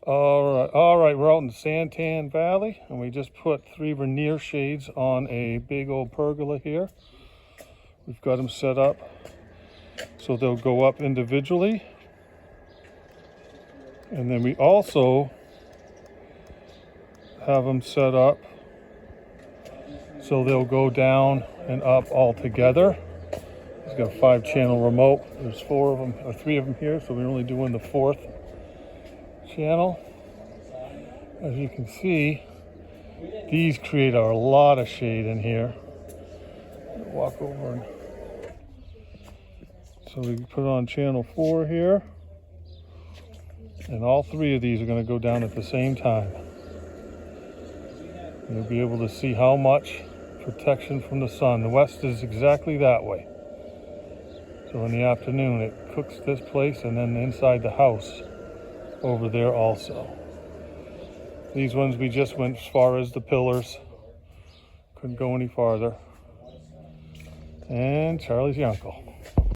All right, we're out in the Santan Valley, and we just put 3 Rainier shades on a big old pergola here. We've got them set up so they'll go up individually. And then we also have them set up so they'll go down and up all together. It's got a 5-channel remote. There's 4 of them, or 3 of them here, so we're only doing the 4th channel. As you can see, these create a lot of shade in here. Walk over and so we put on channel 4 here, and all 3 of these are going to go down at the same time. You'll be able to see how much protection from the sun. The west is exactly that way. So in the afternoon it cooks this place, and then inside the house over there also. These ones we just went as far as the pillars. Couldn't go any farther. And Charlie's your uncle.